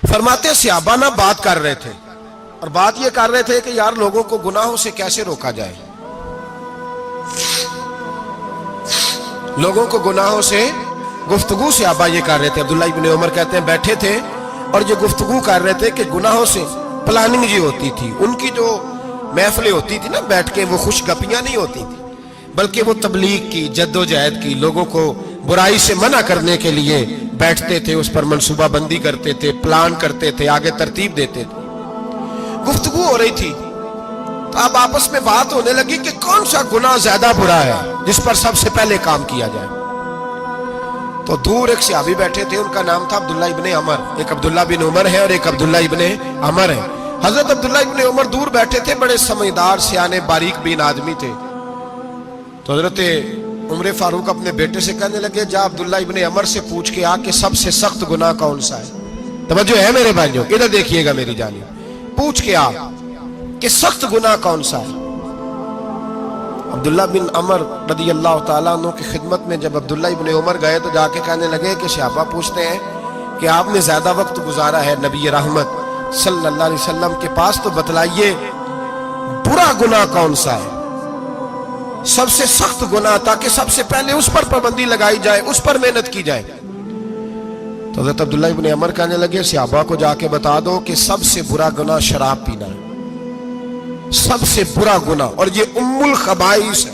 فرماتے صحابہ نہ بات کر رہے تھے، اور بات یہ کر رہے تھے کہ یار لوگوں کو گناہوں سے کیسے روکا جائے، لوگوں کو گناہوں سے گفتگو صحابہ یہ کر رہے تھے۔ عبداللہ ابن عمر کہتے ہیں بیٹھے تھے اور یہ گفتگو کر رہے تھے کہ گناہوں سے پلاننگ جی ہوتی تھی، ان کی جو محفلیں ہوتی تھی نا بیٹھ کے، وہ خوش گپیاں نہیں ہوتی تھی بلکہ وہ تبلیغ کی، جد و جہد کی، لوگوں کو برائی سے منع کرنے کے لیے بیٹھتے تھے، اس پر منصوبہ بندی کرتے تھے، پلان کرتے تھے، آگے ترتیب دیتے تھے۔ گفتگو ہو رہی تھی تو اب آپس میں بات ہونے لگی کہ کون سا گناہ زیادہ برا ہے جس پر سب سے پہلے کام کیا جائے۔ تو دور ایک صحابی بیٹھے تھے، ان کا نام تھا عبداللہ ابن عمر، ایک عبداللہ بن عمر ہے اور ایک عبداللہ ابن عمر ہے۔ حضرت عبداللہ ابن عمر دور بیٹھے تھے، بڑے سمجھدار سیانے باریک بین آدمی تھے۔ تو حضرت عمر فاروق اپنے بیٹے سے کہنے لگے جا عبداللہ ابن عمر سے پوچھ کے آ کہ سب سے سخت گناہ کون سا ہے۔ توجہ ہے میرے بھائیوں، ادھر دیکھیے گا میری جانب، پوچھ کے آ کہ سخت گناہ کون سا ہے۔ عبداللہ بن عمر رضی اللہ تعالیٰ عنہ کی خدمت میں جب عبداللہ ابن عمر گئے تو جا کے کہنے لگے کہ صحابہ پوچھتے ہیں کہ آپ نے زیادہ وقت گزارا ہے نبی رحمت صلی اللہ علیہ وسلم کے پاس، تو بتلائیے برا گناہ کون سا ہے، سب سے سخت گناہ، تاکہ سب سے پہلے اس پر پابندی لگائی جائے، اس پر محنت کی جائے۔ تو حضرت عبداللہ ابن عمر کہنے لگے صحابہ کو جا کے بتا دو کہ سب سے برا گناہ شراب پینا ہے، سب سے برا گناہ، اور یہ ام الخبائث ہے،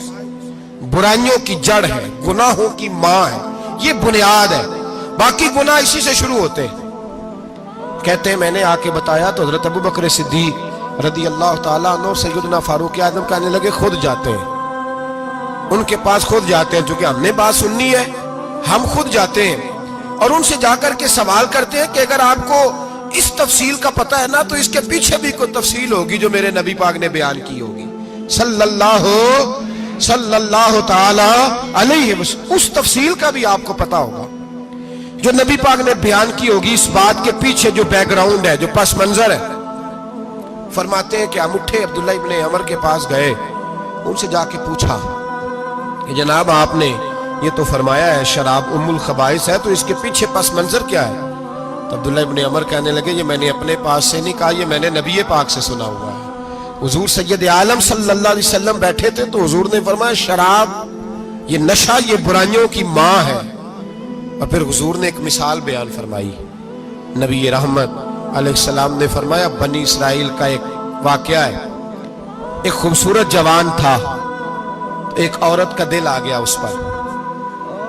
برائیوں کی جڑ ہے، گناہوں کی ماں ہے، یہ بنیاد ہے، باقی گناہ اسی سے شروع ہوتے ہیں۔ کہتے ہیں میں نے آ کے بتایا تو حضرت ابو بکر صدیق رضی اللہ تعالیٰ عنہ سیدنا فاروق اعظم کہنے لگے خود جاتے ہیں، ان کے پاس خود جاتے ہیں، چونکہ ہم نے بات سننی ہے ہم خود جاتے ہیں اور ان سے جا کر کے سوال کرتے ہیں کہ اگر آپ کو اس تفصیل کا پتہ ہے نا تو اس کے پیچھے بھی کوئی تفصیل ہوگی جو میرے نبی پاک نے بیان کی ہوگی صلی اللہ تعالی علیہ وسلم، اس تفصیل کا بھی آپ کو پتہ ہوگا جو نبی پاک نے بیان کی ہوگی، اس بات کے پیچھے جو بیک گراؤنڈ ہے، جو پس منظر ہے۔ فرماتے ہیں کہ ہم اٹھے، عبداللہ ابن عمر کے پاس گئے، ان سے جا کے پوچھا کہ جناب آپ نے یہ تو فرمایا ہے شراب ام الخبائث ہے، تو اس کے پیچھے پس منظر کیا ہے؟ تو عبداللہ ابن عمر کہنے لگے یہ میں نے اپنے پاس سے نہیں کہا، یہ میں نے نبی پاک سے سنا ہوا ہے۔ حضور سید عالم صلی اللہ علیہ وسلم بیٹھے تھے تو حضور نے فرمایا شراب، یہ نشہ، یہ برائیوں کی ماں ہے۔ اور پھر حضور نے ایک مثال بیان فرمائی، نبی رحمت علیہ السلام نے فرمایا بنی اسرائیل کا ایک واقعہ ہے، ایک خوبصورت جوان تھا، ایک عورت کا دل آ گیا اس پر۔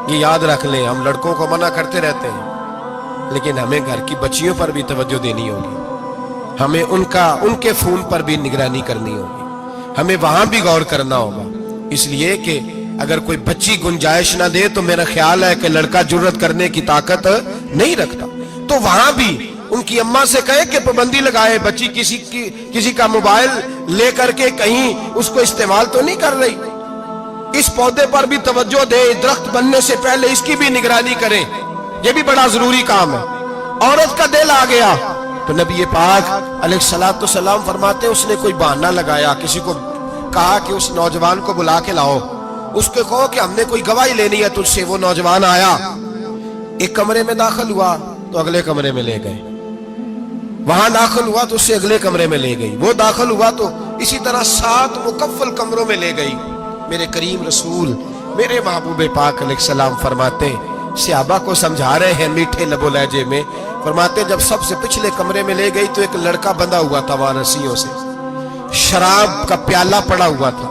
یہ یاد رکھ لیں، ہم لڑکوں کو منع کرتے رہتے ہیں لیکن ہمیں گھر کی بچیوں پر بھی توجہ دینی ہوگی، ہمیں ان کے فون پر بھی نگرانی کرنی ہوگی، ہمیں وہاں بھی غور کرنا ہوگا، اس لیے کہ اگر کوئی بچی گنجائش نہ دے تو میرا خیال ہے کہ لڑکا جرت کرنے کی طاقت نہیں رکھتا، تو وہاں بھی ان کی اماں سے کہے کہ پابندی لگائے، بچی کسی کا موبائل لے کر کے کہیں اس کو استعمال تو نہیں کر رہی، اس پودے پر بھی توجہ دے، درخت بننے سے پہلے اس کی بھی نگرانی کریں، یہ بھی بڑا ضروری کام ہے۔ عورت کا دل آ گیا تو نبی پاک علیہ السلام فرماتے اس نے کوئی بہانہ لگایا، کسی کو کہا کہ اس نوجوان کو بلا کے لاؤ، اس کو کہو کہ ہم نے کوئی گواہی لینی ہے تجھ سے۔ وہ نوجوان آیا، ایک کمرے میں داخل ہوا تو اگلے کمرے میں لے گئے، وہاں داخل ہوا تو اس سے اگلے کمرے میں لے گئی، وہ داخل ہوا تو اسی طرح 7 مکفل کمروں میں لے گئی۔ میرے کریم رسول میرے محبوب پاک علیہ السلام فرماتے صحابہ کو سمجھا رہے ہیں میٹھے لب و لہجے میں، فرماتے جب سب سے پچھلے کمرے میں لے گئی تو ایک لڑکا بندھا ہوا تھا وہاں رسیوں سے، شراب کا پیالہ پڑا ہوا تھا۔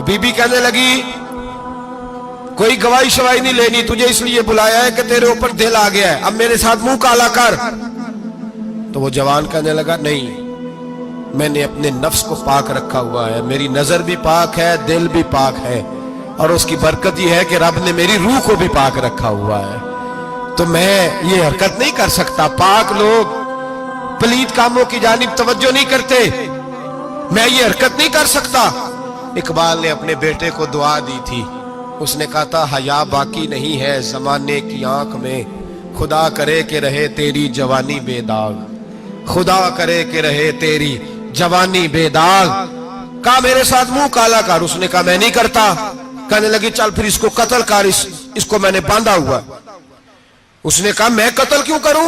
بی بی کہنے لگی کوئی گواہی شواہی نہیں لینی، تجھے اس لیے بلایا ہے کہ تیرے اوپر دل آ گیا ہے، اب میرے ساتھ منہ کالا کر۔ تو وہ جوان کہنے لگا نہیں، میں نے اپنے نفس کو پاک رکھا ہوا ہے، میری نظر بھی پاک ہے، دل بھی پاک ہے، اور اس کی برکت یہ ہے کہ رب نے میری روح کو بھی پاک رکھا ہوا ہے، تو میں یہ حرکت نہیں کر سکتا۔ پاک لوگ پلید کاموں کی جانب توجہ نہیں کرتے، میں یہ حرکت نہیں کر سکتا۔ اقبال نے اپنے بیٹے کو دعا دی تھی، اس نے کہا تھا حیا باقی نہیں ہے زمانے کی آنکھ میں، خدا کرے کہ رہے تیری جوانی بے داغ، خدا کرے کہ رہے تیری جوانی بے داغ۔ کہا میرے ساتھ منہ کالا کر، اس نے کہا میں نہیں کرتا۔ کہنے لگی چل پھر اس کو قتل کر، اس کو میں نے باندھا ہوا۔ اس نے کہا میں قتل کیوں کروں،